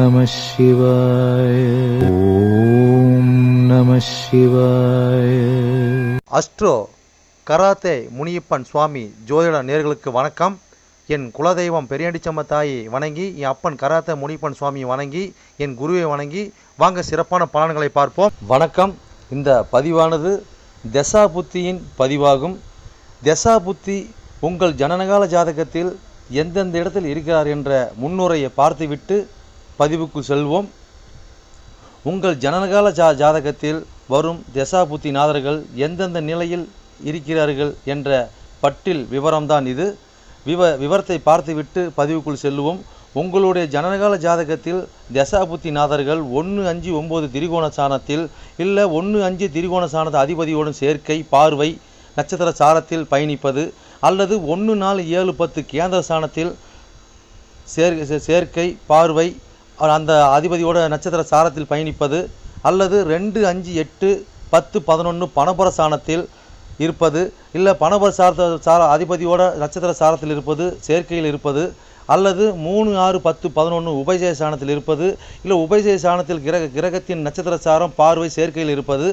நம சிவாய. ஓம் நம சிவாய. அஸ்ட்ரோ கராத்தே முனியப்பன் சுவாமி ஜோதிட நேயர்களுக்கு வணக்கம். என் குலதெய்வம் பெரியாண்டிச்சம்ம தாயை வணங்கி, என் அப்பன் கராத்தே முனியப்பன் சுவாமியை வணங்கி, என் குருவை வணங்கி வாங்க சிறப்பான பலன்களை பார்ப்போம். வணக்கம். இந்த பதிவானது தசா புத்தியின் பதிவாகும். தசா புத்தி உங்கள் ஜனனகால ஜாதகத்தில் எந்தெந்த இடத்தில் இருக்கிறார் என்ற முன்னுரையை பார்த்துவிட்டு பதிவுக்கு செல்வோம். உங்கள் ஜனனகால ஜாதகத்தில் வரும் தசா புத்தி நாதர்கள் எந்தெந்த நிலையில் இருக்கிறார்கள் என்ற பட்டியல் விவரம்தான் இது. விவரத்தை பார்த்துவிட்டு பதிவுக்குள் செல்லுவோம். உங்களுடைய ஜனனகால ஜாதகத்தில் தசாபுத்தி நாதர்கள் 1-5-9 திரிகோண சாணத்தில் இல்லை 1-5 திரிகோண சாணத்தை அதிபதியோடும் சேர்க்கை பார்வை நட்சத்திர சாரத்தில் பயணிப்பது, அல்லது 1-4-7-10 கேந்திர சாணத்தில் சேர்க்கை பார்வை அந்த அதிபதியோட நட்சத்திர சாரத்தில் பயணிப்பது, அல்லது 2-5-8-10-11 பணபர சாணத்தில் இருப்பது, இல்லை பணபர அதிபதியோட நட்சத்திர சாரத்தில் இருப்பது சேர்க்கையில் இருப்பது, அல்லது 3-6-10-11 உபயஜய சாணத்தில் இருப்பது, இல்லை உபயஜய சாணத்தில் கிரகத்தின் நட்சத்திர சாரம் பார்வை சேர்க்கையில் இருப்பது,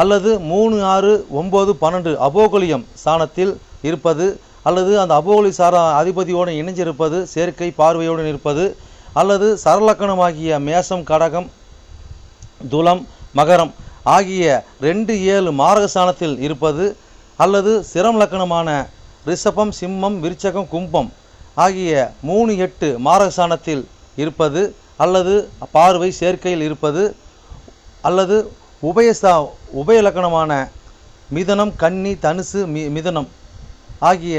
அல்லது 3-6-9-12 அபோகலியம் சாணத்தில் இருப்பது, அல்லது அந்த அபோகலி சார அதிபதியோடு இணைஞ்சிருப்பது சேர்க்கை பார்வையோடு இருப்பது, அல்லது சரலக்கணமாகிய மேசம் கடகம் துலம் மகரம் ஆகிய 2-7 மாரகஸ்தானத்தில் இருப்பது, அல்லது சிரம் லக்கணமான ரிஷபம் சிம்மம் விருச்சகம் கும்பம் ஆகிய 3-8 மாரகஸ்தானத்தில் இருப்பது, அல்லது பார்வை சேர்க்கையில் இருப்பது, அல்லது உபய லக்கணமான மிதனம் கன்னி தனுசு மிதனம் ஆகிய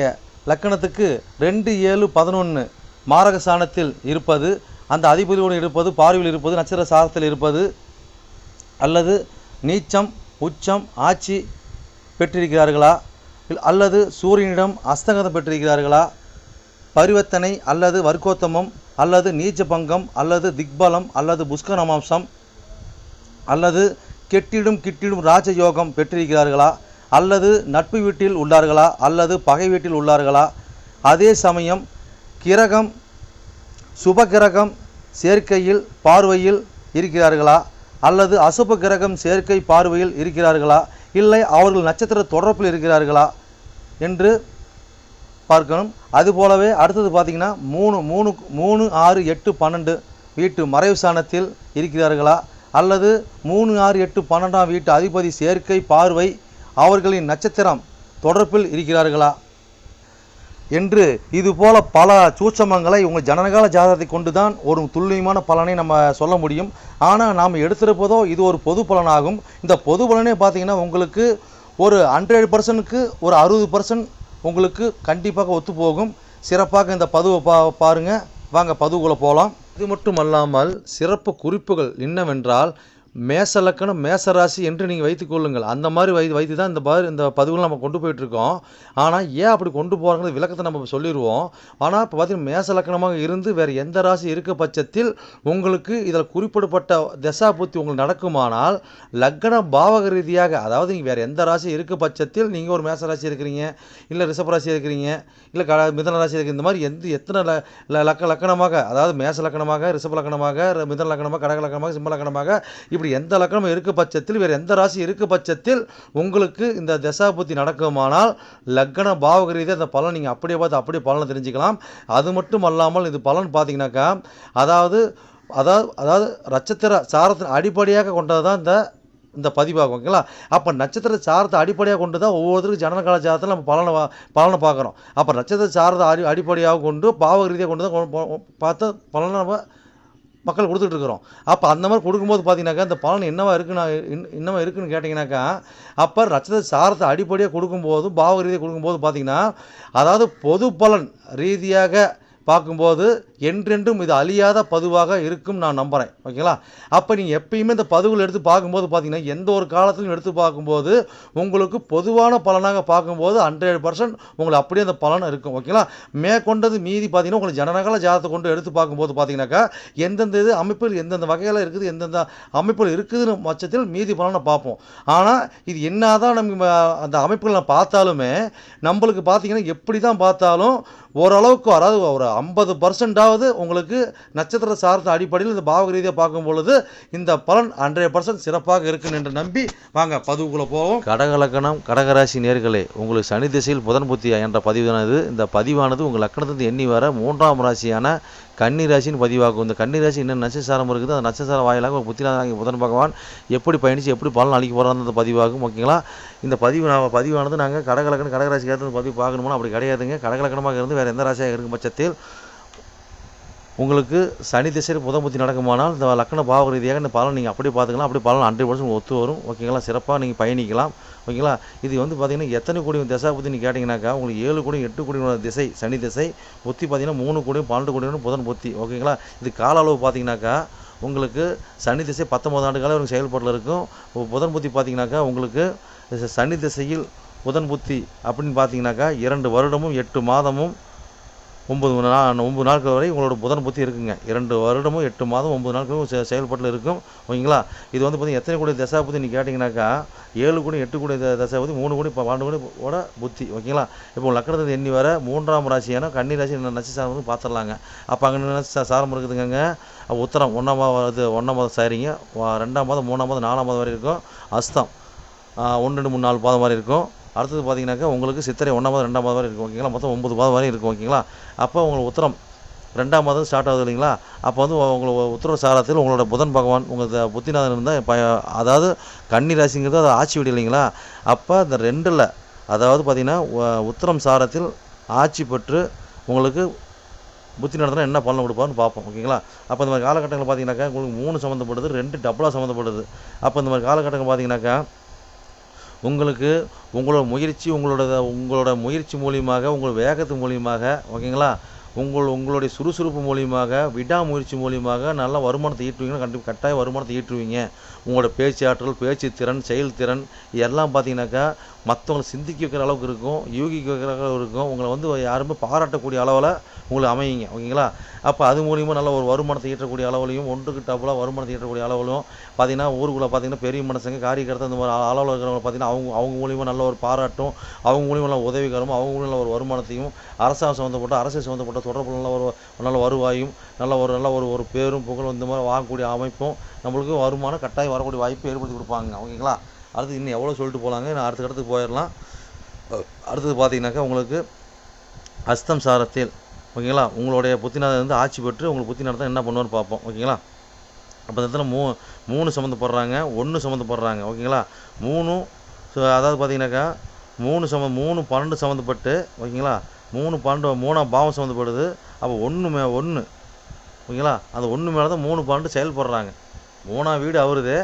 லக்கணத்துக்கு 2-7-11 மாரகஸ்தானத்தில் இருப்பது, அந்த அதிபதியோடு இருப்பது பார்வையில் இருப்பது நட்சத்திர சாரத்தில் இருப்பது, அல்லது நீச்சம் உச்சம் ஆட்சி பெற்றிருக்கிறார்களா, அல்லது சூரியனிடம் அஸ்தங்கதம் பெற்றிருக்கிறார்களா, பரிவர்த்தனை அல்லது வர்க்கோத்தமம் அல்லது நீச்ச பங்கம் அல்லது திக்பலம் அல்லது புஷ்கரமாம்சம் அல்லது கெட்டிடும் ராஜயோகம் பெற்றிருக்கிறார்களா, அல்லது நட்பு வீட்டில் உள்ளார்களா அல்லது பகை வீட்டில் உள்ளார்களா, அதே சமயம் கிரகம் சுபகிரகம் சேர்க்கையில் பார்வையில் இருக்கிறார்களா, அல்லது அசுப கிரகம் சேர்க்கை பார்வையில் இருக்கிறார்களா, இல்லை அவர்கள் நட்சத்திர தொடர்பில் இருக்கிறார்களா என்று பார்க்கணும். அதுபோலவே அடுத்தது பார்த்திங்கன்னா 3-6-8-12 வீட்டு மறைவு சாணத்தில் இருக்கிறார்களா, அல்லது 3-6-8-12 வீட்டு அதிபதி சேர்க்கை பார்வை அவர்களின் நட்சத்திரம் தொடர்பில் இருக்கிறார்களா என்று இதுபோல பல சூட்சமங்களை உங்கள் ஜனனகால ஜாதகத்தை கொண்டு தான் ஒரு துல்லியமான பலனை நம்ம சொல்ல முடியும். ஆனால் நாம் எடுத்திருப்பதோ இது ஒரு பொது பலனாகும். இந்த பொது பலனே பார்த்திங்கன்னா உங்களுக்கு ஒரு 100%க்கு ஒரு 60% உங்களுக்கு கண்டிப்பாக ஒத்து போகும். சிறப்பாக இந்த பதிவை பாருங்கள். வாங்க பதிவுக்குள்ளே போகலாம். இது மட்டும் அல்லாமல் சிறப்பு குறிப்புகள் என்னவென்றால், மேச லக்கணம் மேசராசி என்று நீங்கள் வைத்துக்கொள்ளுங்கள். அந்த மாதிரி வைத்து தான் இந்த பதிவுகள் நம்ம கொண்டு போயிட்டுருக்கோம். ஆனால் ஏன் அப்படி கொண்டு போகிறாங்கிறது விளக்கத்தை நம்ம சொல்லிடுவோம். ஆனால் இப்போ பார்த்திங்கன்னா மேச லக்கணமாக இருந்து வேறு எந்த ராசி இருக்க பட்சத்தில் உங்களுக்கு இதில் குறிப்பிடப்பட்ட தசா புத்தி உங்களுக்கு நடக்குமானால் லக்கண பாவக ரீதியாக, அதாவது நீங்கள் வேறு எந்த ராசி இருக்க பட்சத்தில் நீங்கள் ஒரு மேச ராசி இருக்கிறீங்க, இல்லை ரிஷப ராசி இருக்கிறீங்க, இல்லை மிதன ராசி இருக்கிற, இந்த மாதிரி எத்தனை லக்கணமாக, அதாவது மேச லக்கணமாக ரிஷப லக்கணமாக மிதன லக்கணமாக கடக லக்கணமாக சிம்ம லக்கணமாக இப்படி எந்த லக்கணம் இருக்க பட்சத்தில் வேறு எந்த ராசி இருக்க பட்சத்தில் உங்களுக்கு இந்த தசாபுத்தி நடக்குமானால் லக்கண பாவக ரீதியாக அந்த பலன் நீங்கள் அப்படியே பார்த்து அப்படியே பலனை தெரிஞ்சுக்கலாம். அது மட்டும் அல்லாமல் இது பலன் பார்த்தீங்கன்னாக்கா அதாவது நட்சத்திர சாரத்தின் அடிப்படையாக கொண்டது தான் இந்த பதிவாகும். ஓகேங்களா? அப்போ நட்சத்திர சாரத்தை அடிப்படையாக கொண்டு தான் ஒவ்வொருத்தருக்கும் ஜனனகால ஜாதகத்தில் நம்ம பலனை பார்க்குறோம். அப்போ நட்சத்திர சாரத்தை அடிப்படையாக கொண்டு பாவக ரீதியாக கொண்டு தான் பார்த்து பலனை நம்ம மக்கள் கொடுத்துட்டு இருக்கிறோம். அப்போ அந்த மாதிரி கொடுக்கும்போது பார்த்தீங்கன்னாக்கா இந்த பலன் என்னவா இருக்குன்னு கேட்டிங்கனாக்கா, அப்போ நட்சத்திர சாரத்தை அடிப்படையாக கொடுக்கும்போது பாவக ரீதியாக கொடுக்கும்போது பார்த்தீங்கன்னா, அதாவது பொது பலன் ரீதியாக பார்க்கும்போது என்றென்றும் இது அழியாத பதிவாக இருக்கும் நான் நம்புகிறேன். ஓகேங்களா? அப்போ நீங்கள் எப்பயுமே இந்த பதிவுகள் எடுத்து பார்க்கும்போது பார்த்தீங்கன்னா எந்த ஒரு காலத்திலும் எடுத்து பார்க்கும்போது உங்களுக்கு பொதுவான பலனாக பார்க்கும்போது 100% உங்களுக்கு அப்படியே அந்த பலன் இருக்கும். ஓகேங்களா? மேற்கொண்டது மீதி பார்த்தீங்கன்னா உங்களுக்கு ஜனனகால ஜாதகத்தை கொண்டு எடுத்து பார்க்கும்போது பார்த்தீங்கன்னாக்கா எந்தெந்த இது அமைப்பில் எந்தெந்த வகையில் இருக்குது எந்தெந்த அமைப்பில் இருக்குதுன்னு பட்சத்தில் மீதி பலனை பார்ப்போம். ஆனால் இது என்ன தான் நம்ம அந்த அமைப்புகளை பார்த்தாலுமே நம்மளுக்கு பார்த்தீங்கன்னா எப்படி தான் பார்த்தாலும் ஓரளவுக்கு அதாவது ஒரு 50% உங்களுக்கு நட்சத்திர சார்ந்த அடிப்படையில் இந்த பாவக ரீதியாக பார்க்கும் பொழுது இந்த பலன் 100% சிறப்பாக இருக்குன்னு என்று நம்பி வாங்க பதிவுக்குள்ளே போவோம். கடகலக்கணம் கடகராசி நேர்களே, உங்களுக்கு சனி திசையில் புதன் புத்தி என்ற பதிவானது இந்த பதிவானது உங்கள் லக்கணத்திலிருந்து எண்ணி வர 3ஆம் ராசியான கன்னி ராசின்னு பதிவாகும். இந்த கன்னி ராசி என்ன நட்சத்திரம் இருக்குது, அந்த நட்சத்திர வாயிலாக புத்திநாதனாகிய புதன் பகவான் எப்படி பயணித்து எப்படி பலன் அளிக்க போகிறாங்க அந்த பதிவாகும். ஓகேங்களா, இந்த பதிவானது நாங்கள் கடகலக்கணம் கடகராசி ஏற்றது பதிவு பார்க்கணும்னா அப்படி கிடையாதுங்க. கடகலக்கணமாக இருந்து வேறு எந்த ராசியாக இருக்கும் பட்சத்தில் உங்களுக்கு சனி திசையில் புதன் புத்தி நடக்குமானால் இந்த லக்கண பாவ ரீதியாக இந்த பலன் நீங்கள் அப்படி பார்த்துக்கலாம். அப்படி பலன் 100% ஒத்து வரும். ஓகேங்களா, சிறப்பாக நீங்கள் பயணிக்கலாம். ஓகேங்களா, இது வந்து பார்த்திங்கன்னா எத்தனை கோடி திசை புத்தி நீங்கள் கேட்டிங்கனாக்கா உங்களுக்கு 7 கோடி 8 கோடி திசை சனி திசை புத்தி பார்த்திங்கன்னா 3 கோடி 12 கோடி புதன் புத்தி. ஓகேங்களா, இது கால அளவு பார்த்திங்கனாக்கா உங்களுக்கு சனி திசை 19 ஆண்டு காலம் செயல்பாட்டில் இருக்கும். புதன் புத்தி பார்த்திங்கனாக்கா உங்களுக்கு சனி திசையில் புதன் புத்தி அப்படின்னு பார்த்தீங்கன்னாக்கா 2 வருடமும் 8 மாதமும் 9 நாட்கள் வரை உங்களோட புதன் புத்தி இருக்குங்க. 2 வருடமும் 8 மாதம் 9 நாட்களும் செயல்பாட்டில் இருக்கும். ஓகேங்களா, இது வந்து பார்த்தீங்கன்னா எத்தனை கோடி தசா புத்தி நீங்கள் கேட்டிங்கனாக்கா 7 கோடி 8 கோடி தசா புத்தி 3 கோடி 12 கோடியோட புத்தி. ஓகேங்களா, இப்போ லக்கணத்தை எண்ணி வர 3ஆம் ராசியான கன்னி ராசி நட்சத்திரம் வந்து பார்த்துடலாங்க. அப்போ அங்கே சாரம் இருக்குதுங்க. உத்தரம் 1ஆம் மாதம் சாரிங்க, 2ஆம் மாதம் 3ஆம் மாதம் 4ஆம் மாதம் வரை இருக்கும். அஸ்தம் 1 2 3 4 பாதம் மாதிரி இருக்கும். அடுத்தது பார்த்தீங்கன்னாக்கா உங்களுக்கு சித்திரை 1ஆம் மாதம் 2ஆம் மாதம் வரை இருக்கும். ஓகேங்களா, மொத்தம் 9 மாதம் வரை இருக்கும். ஓகேங்களா, அப்போ உங்களுக்கு உத்தரம் 2ஆம் மாதம் ஸ்டார்ட் ஆகுது இல்லைங்களா. அப்போ வந்து உங்களுக்கு உத்தர சாரத்தில் உங்களோட புதன் பகவான் உங்கள் புத்திநாதன் இருந்தால் அதாவது கன்னி ராசிங்கிறது அது ஆட்சி வீடு இல்லைங்களா. அப்போ இந்த 2ல் அதாவது பார்த்திங்கன்னா உத்தரம் சாரத்தில் ஆட்சி பெற்று உங்களுக்கு புத்தி நடத்தினா என்ன பலன் கொடுப்பான்னு பார்ப்போம். ஓகேங்களா, அப்போ இந்த மாதிரி காலகட்டங்கள் பார்த்தீங்கன்னாக்கா உங்களுக்கு 3 சம்மந்தப்படுது, 2 டபுளாக சம்மந்தப்படுது. அப்போ இந்த மாதிரி காலகட்டங்கள் பார்த்தீங்கன்னாக்கா உங்களுக்கு உங்களோட முயற்சி மூலியமாக உங்கள் வேகத்து மூலியமாக ஓகேங்களா உங்களுடைய சுறுசுறுப்பு மூலியமாக விடாமுயற்சி மூலியமாக நல்ல வருமானத்தை ஈட்டுவீங்கன்னா கட்டாயம் வருமானத்தை ஈட்டுவீங்க. உங்களோட பேச்சாற்றல் பேச்சு திறன் செயல்திறன் எல்லாம் பார்த்தீங்கன்னாக்கா மற்றவங்களை சிந்திக்க வைக்கிற அளவுக்கு இருக்கும், யூகிக்க வைக்கிற அளவுக்கு இருக்கும். உங்களை வந்து யாருமே பாராட்டக்கூடிய அளவில் உங்களுக்கு அமையுங்க. ஓகேங்களா, அப்போ அது மூலியமாக நல்ல ஒரு வருமானத்தை ஈட்டக்கூடிய அளவுலையும் 1க்கு டபுளாக வருமானத்தை ஈட்டக்கூடிய அளவிலும் பார்த்தீங்கன்னா ஊருக்குள்ளே பார்த்தீங்கன்னா பெரிய மனுஷங்க காரியக்கர்த்தா இந்த மாதிரி அளவில் இருக்கிறவங்க பார்த்தீங்கன்னா அவங்க மூலியமாக நல்ல ஒரு பாராட்டும், அவங்க மூலியமாக நல்ல உதவிகரமும், அவங்க மூலியம் நல்ல ஒரு வருமானத்தையும், அரசாங்கம் சம்மந்தப்பட்ட அரசியல் சம்மந்தப்பட்ட தொடர்பு நல்ல வருவாயும் நல்ல ஒரு பேரும் புகழும் இந்த மாதிரி வாங்கக்கூடிய அமைப்பும் நம்மளுக்கு வருமானம் கட்டாயம் வரக்கூடிய வாய்ப்பு ஏற்படுத்தி கொடுப்பாங்க. ஓகேங்களா, அடுத்து இன்னும் எவ்வளோ சொல்லிட்டு போகலாங்க, நான் அடுத்த போயிடலாம். அடுத்தது பார்த்தீங்கன்னாக்கா உங்களுக்கு அஸ்தம் சாரத்தில் ஓகேங்களா உங்களுடைய புத்திநாதன் வந்து ஆட்சி பெற்று உங்களுக்கு புத்தி நடத்த என்ன பண்ணுவான்னு பார்ப்போம். ஓகேங்களா, அப்போ இந்த இடத்துல 3 சம்மந்தப்படுறாங்க, 1 சம்மந்தப்படுறாங்க. ஓகேங்களா, 3 அதாவது பார்த்தீங்கன்னாக்கா 3 12 சம்மந்தப்பட்டு ஓகேங்களா 3 12 3ஆம் பாவம் சம்மந்தப்படுது. அப்போ 1 ஓகேங்களா, அந்த 1 மேலே தான் 3 12 செயல்படுறாங்க. 3ஆம் வீடு அவருது,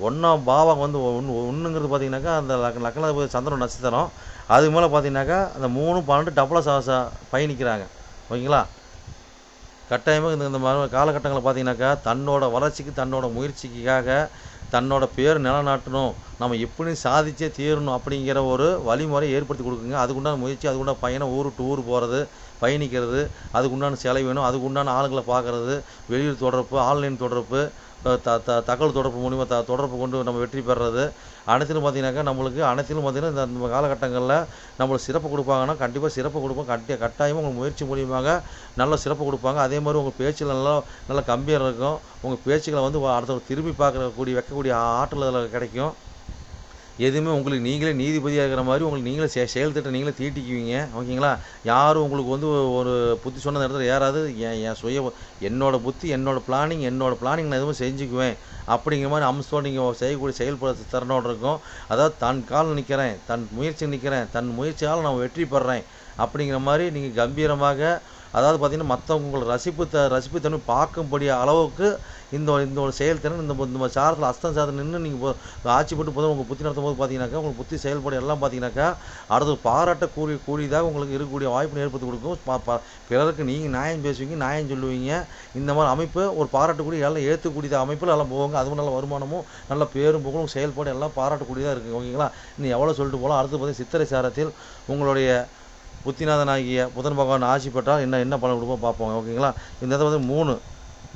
1ஆம் பாவம் வந்து 1ங்கிறது பார்த்தீங்கன்னாக்கா அந்த லக்ன சந்திரன் நட்சத்திரம். அது மேலே பார்த்தீங்கன்னாக்கா அந்த 3 12 டபுளாக பயணிக்கிறாங்க. ஓகேங்களா, கட்டாயமாக இந்த மாதிரி காலகட்டங்களில் பார்த்தீங்கன்னாக்கா தன்னோட வளர்ச்சிக்கு தன்னோட முயற்சிக்காக தன்னோட பேர் நிலநாட்டணும், நம்ம எப்படியும் சாதிச்சே தீரணும் அப்படிங்கிற ஒரு வழிமுறை ஏற்படுத்தி கொடுக்குங்க. அதுக்குண்டான முயற்சி, அதுக்குண்டான பயணம் ஊர் டு ஊர் போகிறது, பயணிக்கிறது, அதுக்குண்டான செலவு வேணும், அதுக்குண்டான ஆளுங்களை பார்க்குறது, வெளியூர் தொடர்பு, ஆன்லைன் தொடர்பு, தகவல் தொடர்பு மூலிமா தொடர்பு கொண்டு நம்ம வெற்றி பெறுறது அனைத்திலும் பார்த்தீங்கன்னாக்கா நம்மளுக்கு பார்த்தீங்கன்னா இந்த காலகட்டங்களில் நம்மளுக்கு சிறப்பு கொடுப்பாங்கன்னா கண்டிப்பாக சிறப்பு கொடுப்போம். கட்டாயமாக உங்கள் முயற்சி மூலியமாக நல்ல சிறப்பு கொடுப்பாங்க. அதே மாதிரி உங்கள் பேச்சில் நல்ல கம்பியாக இருக்கும். உங்கள் பேச்சுக்களை வந்து அடுத்தவங்க திரும்பி வைக்கக்கூடிய ஆற்றல் அதில் கிடைக்கும். எதுவுமே உங்களுக்கு நீங்களே நீதிபதியாக இருக்கிற மாதிரி உங்களுக்கு நீங்களே செயல் திட்டம் நீங்களே தீட்டிக்குவீங்க. ஓகேங்களா, யாரும் உங்களுக்கு வந்து ஒரு புத்தி சொன்ன இடத்துல ஏறாது. என்னோட புத்தி என்னோட பிளானிங் நான் எதுவுமே செஞ்சுக்குவேன் அப்படிங்கிற மாதிரி அம்சத்தோடு நீங்கள் செய்யக்கூடிய செயல்பட திறனோடு இருக்கும். அதாவது தன் காலில் நிற்கிறேன், தன் முயற்சி நிற்கிறேன், தன் முயற்சியால் நான் வெற்றி பெறேன் அப்படிங்கிற மாதிரி நீங்கள் கம்பீரமாக அதாவது பார்த்திங்கன்னா மற்றவங்க உங்களை ரசிப்புத்தன்மை பார்க்கும்படிய அளவுக்கு இந்த ஒரு செயல்திறன் இந்த சாரத்தில் அஸ்தம் சாரத்தில் நின்று நீங்கள் ஆட்சி போட்டு போதும் உங்கள் புத்தி நடத்தும் போது பார்த்தீங்கன்னாக்கா உங்களுக்கு புத்தி செயல்பாடு எல்லாம் பார்த்தீங்கன்னாக்கா அடுத்து பாராட்ட கூடியதாக உங்களுக்கு இருக்கக்கூடிய வாய்ப்பு ஏற்படுத்தி கொடுக்கும். பிறருக்கு நீங்கள் நியாயம் பேசுவீங்க, நியாயம் சொல்லுவீங்க. இந்த மாதிரி அமைப்பு ஒரு பாராட்டக்கூடிய எல்லாம் ஏற்றுக்கூடிய அமைப்பில் எல்லாம் போவாங்க. அதுவும் நல்ல வருமானமும் நல்ல பேரும் புகழும் செயல்பாடு எல்லாம் பாராட்டக்கூடியதாக இருக்குது. ஓகேங்களா, இன்னும் எவ்வளோ சொல்லிட்டு போகலாம். அடுத்து பார்த்தீங்கன்னா சித்திரை சாரத்தில் உங்களுடைய புத்திநாதனாகிய புதன் பகவான் ஆட்சி பெற்றால் என்ன பலன் கொடுப்போம் பார்ப்போம். ஓகேங்களா, இந்த இடத்துல வந்து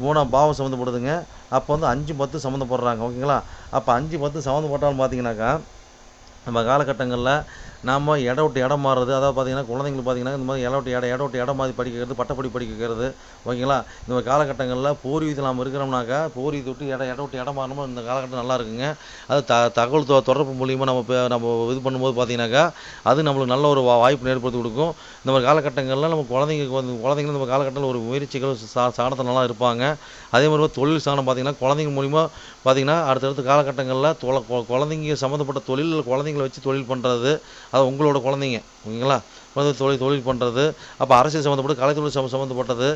3ஆம் பாவம் சம்மந்தப்படுதுங்க. அப்போ வந்து 5 10 சம்மந்தப்படுறாங்க. ஓகேங்களா, அப்போ 5 10 சம்மந்தப்பட்டாலும் பார்த்தீங்கன்னாக்கா நம்ம காலகட்டங்களில் நாம் இடம் விட்டு இடம் மாறுறது, அதாவது பார்த்தீங்கன்னா குழந்தைங்களுக்கு பார்த்தீங்கன்னா இந்த மாதிரி இடம் விட்டு இடம் மாதிரி படிக்கிறது, பட்டப்படி படிக்க வைக்கிறது, ஓகேங்களா. இந்த மாதிரி காலகட்டங்களில் பூர்வீகத்தில் நாம் இருக்கிறோம்னாக்கா பூர்வீகத்தை விட்டு இடம் விட்டு இடம் மாறணும். இந்த காலகட்டம் நல்லா இருக்குங்க. அது தகவல் தொடர்பு மூலியமாக நம்ம இது பண்ணும்போது பார்த்தீங்கன்னாக்கா அது நம்மளுக்கு நல்ல ஒரு வாய்ப்பு ஏற்படுத்தி கொடுக்கும். இந்த மாதிரி காலகட்டங்களில் நம்ம குழந்தைங்க இந்த காலகட்டத்தில் ஒரு முயற்சிகள் சாணத்தில் நல்லா இருப்பாங்க. அதே மாதிரி தொழில் சாணம் பார்த்தீங்கன்னா குழந்தைங்க மூலிமா பார்த்தீங்கன்னா அடுத்தடுத்த காலகட்டங்களில் குழந்தைங்க சம்மந்தப்பட்ட குழந்தைங்களை வச்சு தொழில் பண்ணுறது, அது உங்களோட குழந்தைங்க, ஓகேங்களா. தொழில் பண்ணுறது, அப்போ அரசியல் சம்மந்தப்பட்ட கலைத்தொழில் சம்மந்தப்பட்டது,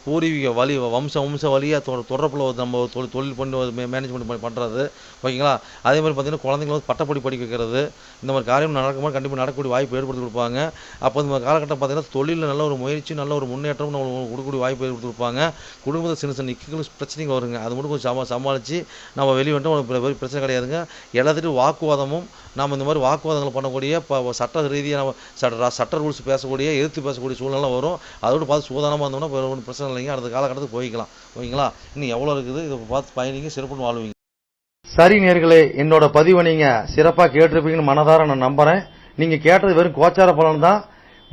பூர்வீக வம்ச வழியாக தொடர்பில் நம்ம தொழில் பண்ணி மேனேஜ்மெண்ட் பண்ணுறது, ஓகேங்களா. அதே மாதிரி பார்த்தீங்கன்னா குழந்தைங்களை பட்டப்படி படிக்க வைக்கிறது, இந்த மாதிரி காரியம் நடக்கும்போது கண்டிப்பாக நடக்கக்கூடிய வாய்ப்பு ஏற்படுத்தி கொடுப்பாங்க. அப்போ இந்த காலகட்டம் பார்த்தீங்கன்னா தொழிலில் நல்ல ஒரு முயற்சி, நல்ல ஒரு முன்னேற்றம் நம்ம கொடுக்கக்கூடிய வாய்ப்பு ஏற்படுத்தி கொடுப்பாங்க. குடும்பத்தில் சின்ன இக்குகள் பிரச்சனைகள் வருங்க, அது மட்டும் கொஞ்சம் சமாளித்து நம்ம வெளியே வந்துட்டு பிரச்சனை கிடையாதுங்க. எல்லாத்துட்டும் வாக்குவாதமும் நம்ம இந்த மாதிரி வாக்குவாதங்களை பண்ணக்கூடிய சட்ட ரீதியாக நம்ம சட்ட ரூல்ஸ் பேசக்கூடிய எதிர்த்து பேசக்கூடிய சூழ்நிலை வரும். அதோடு பார்த்து சூதானமாக இருந்தோம்னா ஒன்றும் பிரச்சனை இல்லைங்க. அடுத்த காலகட்டத்துக்கு போய்க்கலாம், ஓகேங்களா. இன்னும் எவ்வளோ இருக்குது இதை பார்த்து பயணிங்க, சிறப்புன்னு வாழ்வீங்க. சரி நேயர்களே, என்னோட பதிவை நீங்கள் சிறப்பாக கேட்டிருப்பீங்கன்னு மனதார நான் நம்புகிறேன். நீங்கள் கேட்டது வெறும் கோச்சார பலன் தான்.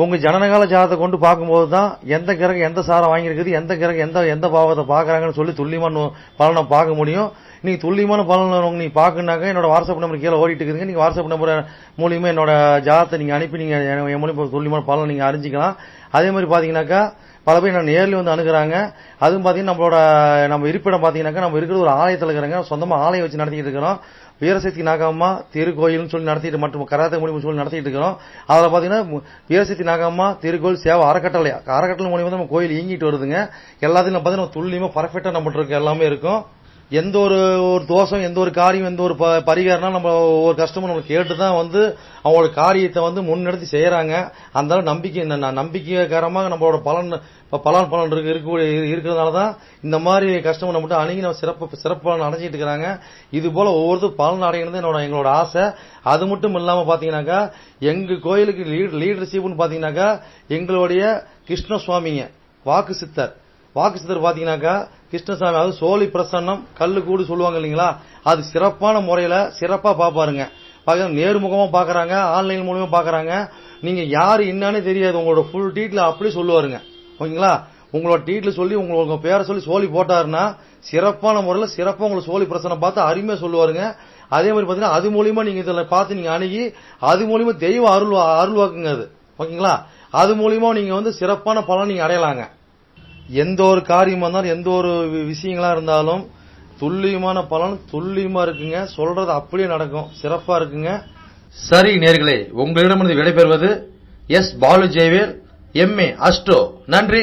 உங்கள் ஜனனகால ஜாதகத்தை கொண்டு பார்க்கும்போது தான் எந்த கிரகம் எந்த சாரம் வாங்கியிருக்குது, எந்த கிரகம் எந்த பாவத்தை பார்க்குறாங்கன்னு சொல்லி துல்லியமான பலனை பார்க்க முடியும். நீங்கள் துல்லியமான பலன் நீங்கள் பார்க்கணுனாக்க என்னோட வாட்ஸ்அப் நம்பர் கீழே ஓடிட்டு இருக்குதுங்க. நீங்கள் வாட்ஸ்அப் நம்பர் மூலியமாக என்னோட ஜாதகத்தை நீங்கள் அனுப்பி நீங்கள் என் மூலியமாக துல்லியமான பலனை நீங்கள் அறிஞ்சிக்கலாம். அதே மாதிரி பார்த்தீங்கன்னாக்கா பல பேர் நான் நேரில் வந்து அணுகிறாங்க. அதுவும் பார்த்தீங்கன்னா நம்ம இருப்பிடம் பார்த்தீங்கன்னாக்கா நம்ம இருக்கிறது ஒரு ஆலயத்தில் இருக்கிறாங்க. சொந்தமாக ஆலயம் வச்சு நடத்திட்டு இருக்கிறோம். வீரசக்தி நாகம்மா திருக்கோயில்னு சொல்லி நடத்திட்டு மற்றும் கராத்தே மூலியமாக சொல்லி நடத்திட்டு இருக்கிறோம். அதில் பார்த்தீங்கன்னா வீரசக்தி நாகம்மா திருக்கோயில் சேவை அறக்கட்டளை மூலியமாக நம்ம கோயில் இயங்கிட்டு வருதுங்க. எல்லாத்தையும் பார்த்தீங்கன்னா துல்லியமாக பர்ஃபெக்டாக நம்மகிட்ட இருக்க எல்லாமே இருக்கும். எந்த ஒரு தோஷம், எந்த ஒரு காரியம், எந்த ஒரு பரிகாரம்னா நம்ம ஒரு கஸ்டமர் நம்ம கேட்டு தான் வந்து அவங்களோட காரியத்தை முன்னெடுத்து செய்யறாங்க. அந்த நம்பிக்கைகரமாக நம்மளோட பலன் இருக்கிறதுனால தான் இந்த மாதிரி கஸ்டமர் நம்மகிட்ட அணுகி நம்ம சிறப்பு பலன் அடைஞ்சிட்டு இருக்கிறாங்க. இது போல ஒவ்வொருத்தரும் பலன் அடைகிறது எங்களோட ஆசை. அது மட்டும் இல்லாம பாத்தீங்கன்னாக்கா எங்க கோயிலுக்கு லீடர்ஷிப்னு பாத்தீங்கன்னாக்கா எங்களுடைய கிருஷ்ணசுவாமிங்க வாக்கு சித்தர் பாத்தீங்கன்னாக்கா கிருஷ்ணசாமி, அதாவது சோழி பிரசன்னம் கல்லு கூடு சொல்லுவாங்க இல்லைங்களா, அது சிறப்பான முறையில சிறப்பா பாப்பாருங்க. நேர்முகமா பாக்குறாங்க, ஆன்லைன் மூலமா பாக்குறாங்க. நீங்க யாரு என்னன்னு தெரியாது, உங்களோட ஃபுல் டீட்டெயில் அப்படியே சொல்லுவாருங்க, ஓகேங்களா. உங்களோட டீட்டெயில் சொல்லி உங்க பேரை சொல்லி சோழி போட்டாருன்னா சிறப்பான முறையில சிறப்பா உங்களுக்கு சோழி பிரசனம் பார்த்து அருமையா சொல்லுவாருங்க. அதே மாதிரி பாத்தீங்கன்னா அது மூலியமா நீங்க இதுல பார்த்து நீங்க அணுகி அது மூலியமா தெய்வ அருள்வாக்குங்க அது, ஓகேங்களா. அது மூலியமா நீங்க சிறப்பான பலன் நீங்க அடையலாங்க. எந்த ஒரு காரியமா இருந்தாலும் எந்த ஒரு விஷயங்களா இருந்தாலும் துல்லியமான பலன் துல்லியமா இருக்குங்க. சொல்றது அப்படியே நடக்கும், சிறப்பா இருக்குங்க. சரி நேயர்களே, உங்களிடமிருந்து விடைபெறுவது எஸ். Balu Jayavel, MA astro. நன்றி.